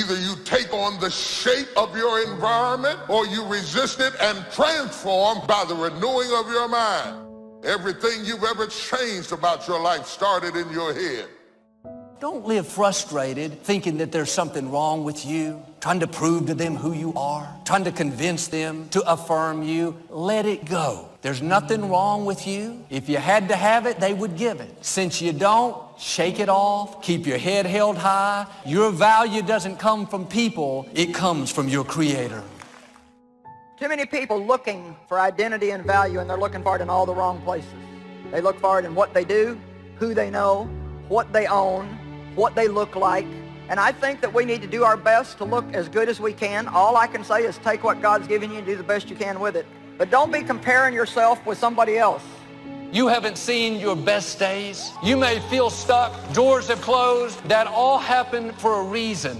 Either you take on the shape of your environment or you resist it and transform by the renewing of your mind. Everything you've ever changed about your life started in your head. Don't live frustrated, thinking that there's something wrong with you, trying to prove to them who you are, trying to convince them to affirm you. Let it go. There's nothing wrong with you. If you had to have it, they would give it. Since you don't, shake it off. Keep your head held high. Your value doesn't come from people. It comes from your Creator. Too many people looking for identity and value, and they're looking for it in all the wrong places. They look for it in what they do, who they know, what they own, what they look like. And I think that we need to do our best to look as good as we can. All I can say is take what God's given you and do the best you can with it. But don't be comparing yourself with somebody else. You haven't seen your best days. You may feel stuck. Doors have closed. That all happened for a reason.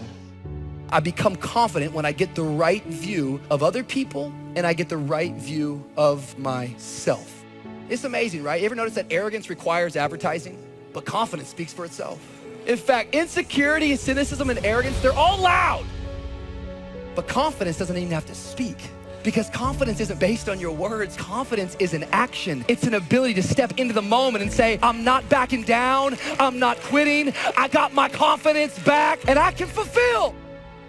I become confident when I get the right view of other people and I get the right view of myself. It's amazing, right? You ever notice that arrogance requires advertising, but confidence speaks for itself? In fact, insecurity and cynicism and arrogance, they're all loud. But confidence doesn't even have to speak, because confidence isn't based on your words. Confidence is an action. It's an ability to step into the moment and say, I'm not backing down, I'm not quitting, I got my confidence back, and I can fulfill.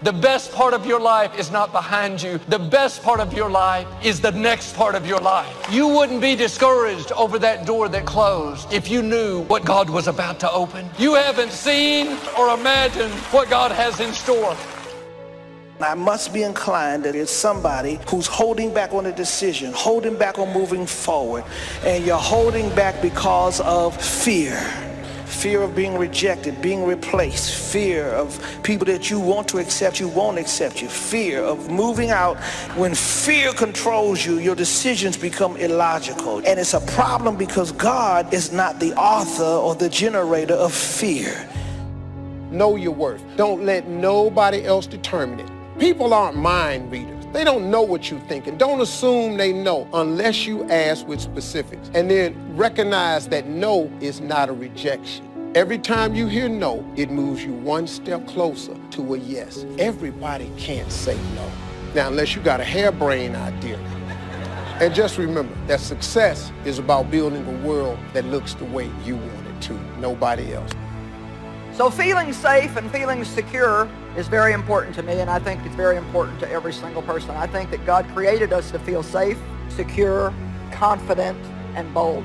The best part of your life is not behind you. The best part of your life is the next part of your life. You wouldn't be discouraged over that door that closed if you knew what God was about to open. You haven't seen or imagined what God has in store. I must be inclined that there's somebody who's holding back on a decision, holding back on moving forward, and you're holding back because of fear. Fear of being rejected, being replaced, fear of people that you want to accept you won't accept you, fear of moving out. When fear controls you, your decisions become illogical. And it's a problem because God is not the author or the generator of fear. Know your worth. Don't let nobody else determine it. People aren't mind readers. They don't know what you're thinking. Don't assume they know unless you ask with specifics. And then recognize that no is not a rejection. Every time you hear no, it moves you one step closer to a yes. Everybody can't say no. Now, unless you got a harebrained idea. And just remember that success is about building a world that looks the way you want it to, nobody else. So feeling safe and feeling secure is very important to me, and I think it's very important to every single person. I think that God created us to feel safe, secure, confident, and bold.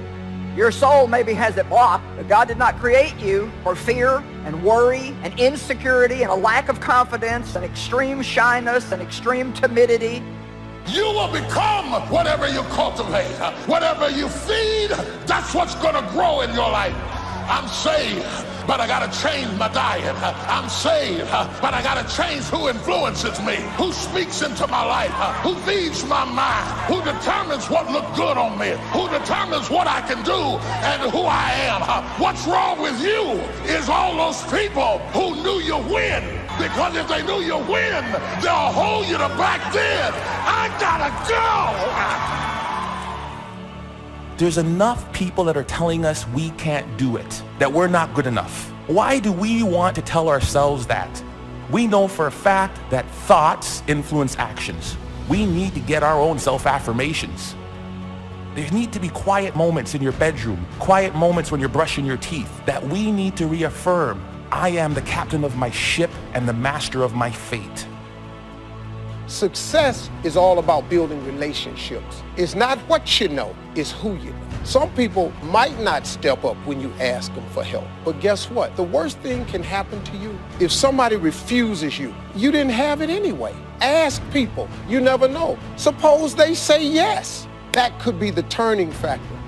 Your soul maybe has it blocked, but God did not create you for fear and worry and insecurity and a lack of confidence and extreme shyness and extreme timidity. You will become whatever you cultivate. Whatever you feed, that's what's going to grow in your life. I'm saved, but I gotta change my diet. I'm saved, but I gotta change who influences me, who speaks into my life, who feeds my mind, who determines what looks good on me, who determines what I can do and who I am. What's wrong with you is all those people who knew you win, because if they knew you win, they'll hold you to back then. I gotta go. There's enough people that are telling us we can't do it, that we're not good enough. Why do we want to tell ourselves that? We know for a fact that thoughts influence actions. We need to get our own self-affirmations. There need to be quiet moments in your bedroom, quiet moments when you're brushing your teeth, that we need to reaffirm, I am the captain of my ship and the master of my fate. Success is all about building relationships. It's not what you know, it's who you know. Some people might not step up when you ask them for help. But guess what? The worst thing can happen to you. If somebody refuses you, you didn't have it anyway. Ask people. You never know. Suppose they say yes. That could be the turning factor.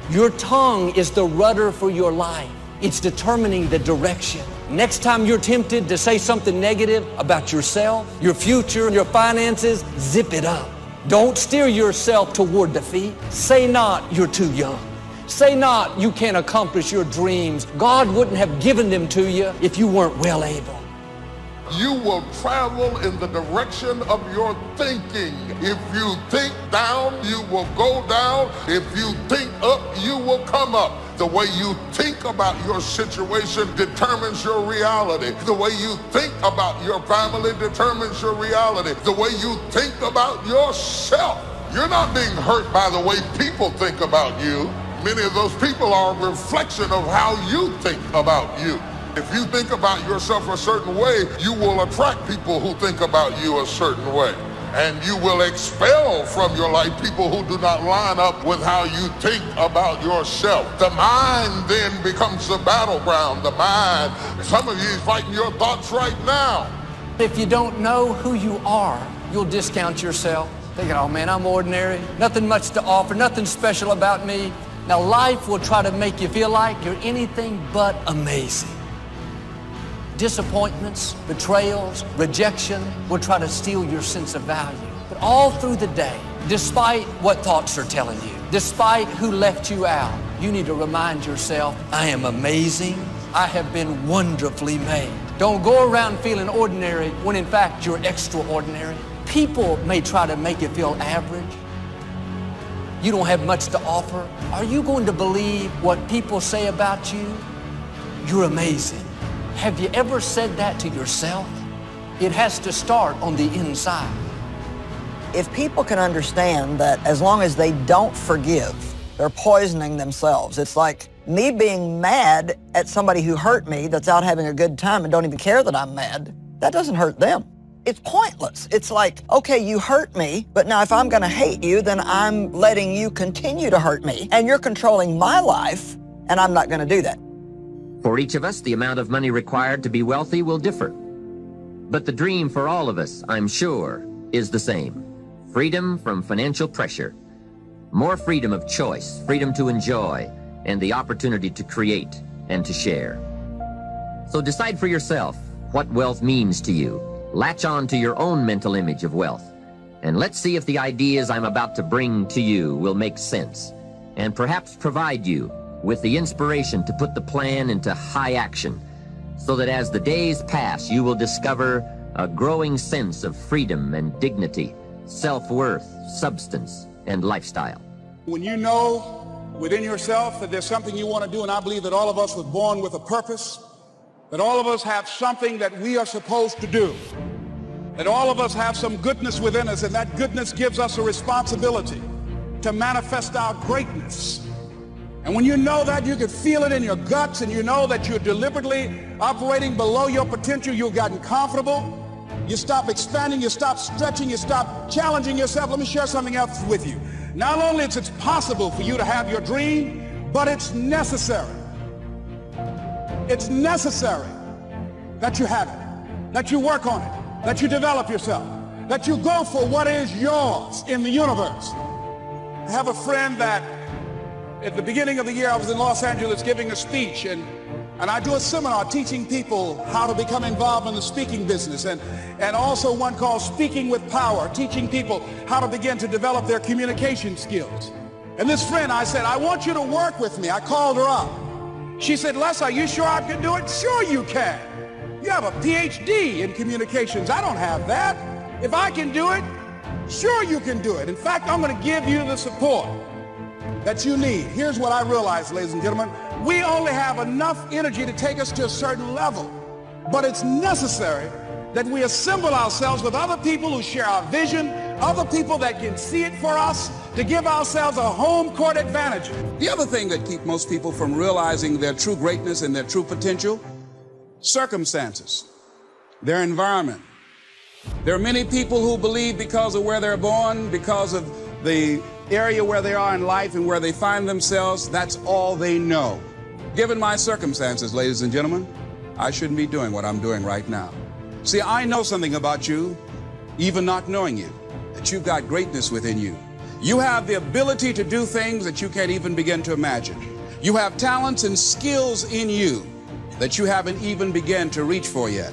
Your tongue is the rudder for your life. It's determining the direction. Next time you're tempted to say something negative about yourself, your future, your finances, zip it up. Don't steer yourself toward defeat. Say not, you're too young. Say not, you can't accomplish your dreams. God wouldn't have given them to you if you weren't well able. You will travel in the direction of your thinking. If you think down, you will go down. If you think up, you will come up. The way you think about your situation determines your reality. The way you think about your family determines your reality. The way you think about yourself. You're not being hurt by the way people think about you. Many of those people are a reflection of how you think about you. If you think about yourself a certain way, you will attract people who think about you a certain way. And you will expel from your life people who do not line up with how you think about yourself. The mind then becomes the battleground. The mind, some of you is fighting your thoughts right now. If you don't know who you are, you'll discount yourself, thinking, oh man, I'm ordinary, nothing much to offer, nothing special about me. Now life will try to make you feel like you're anything but amazing. Disappointments, betrayals, rejection will try to steal your sense of value. But all through the day, despite what thoughts are telling you, despite who left you out, you need to remind yourself, I am amazing. I have been wonderfully made. Don't go around feeling ordinary when in fact you're extraordinary. People may try to make you feel average. You don't have much to offer. Are you going to believe what people say about you? You're amazing. Have you ever said that to yourself? It has to start on the inside. If people can understand that as long as they don't forgive, they're poisoning themselves. It's like me being mad at somebody who hurt me that's out having a good time and don't even care that I'm mad. That doesn't hurt them. It's pointless. It's like, okay, you hurt me, but now if I'm going to hate you, then I'm letting you continue to hurt me, and you're controlling my life, and I'm not going to do that. For each of us, the amount of money required to be wealthy will differ. But the dream for all of us, I'm sure, is the same. Freedom from financial pressure. More freedom of choice, freedom to enjoy, and the opportunity to create and to share. So decide for yourself what wealth means to you. Latch on to your own mental image of wealth. And let's see if the ideas I'm about to bring to you will make sense, and perhaps provide you with the inspiration to put the plan into high action, so that as the days pass, you will discover a growing sense of freedom and dignity, self-worth, substance, and lifestyle. When you know within yourself that there's something you want to do, and I believe that all of us were born with a purpose, that all of us have something that we are supposed to do, that all of us have some goodness within us, and that goodness gives us a responsibility to manifest our greatness. And when you know that, you can feel it in your guts, and you know that you're deliberately operating below your potential. You've gotten comfortable. You stop expanding, you stop stretching, you stop challenging yourself. Let me share something else with you. Not only is it possible for you to have your dream, but it's necessary. It's necessary that you have it, that you work on it, that you develop yourself, that you go for what is yours in the universe. I have a friend that at the beginning of the year, I was in Los Angeles giving a speech, and I do a seminar teaching people how to become involved in the speaking business, and also one called Speaking with Power, teaching people how to begin to develop their communication skills. And this friend, I said, I want you to work with me. I called her up. She said, Les, are you sure I can do it? Sure you can. You have a PhD in communications. I don't have that. If I can do it, sure you can do it. In fact, I'm going to give you the support that you need. Here's what I realized, ladies and gentlemen. We only have enough energy to take us to a certain level, but it's necessary that we assemble ourselves with other people who share our vision, other people that can see it for us, to give ourselves a home court advantage. The other thing that keeps most people from realizing their true greatness and their true potential, circumstances, their environment. There are many people who believe because of where they're born, because of the area where they are in life and where they find themselves, that's all they know. Given my circumstances, ladies and gentlemen, I shouldn't be doing what I'm doing right now. See, I know something about you, even not knowing you, that you've got greatness within you. You have the ability to do things that you can't even begin to imagine. You have talents and skills in you that you haven't even begun to reach for yet.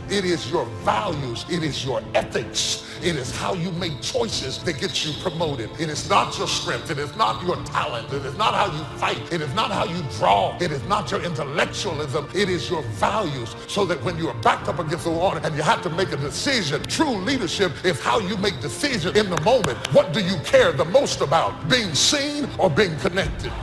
It is your values. It is your ethics. It is how you make choices that gets you promoted. It is not your strength. It is not your talent. It is not how you fight. It is not how you draw. It is not your intellectualism. It is your values. So that when you are backed up against the wall and you have to make a decision, true leadership is how you make decisions in the moment. What do you care the most about? Being seen or being connected?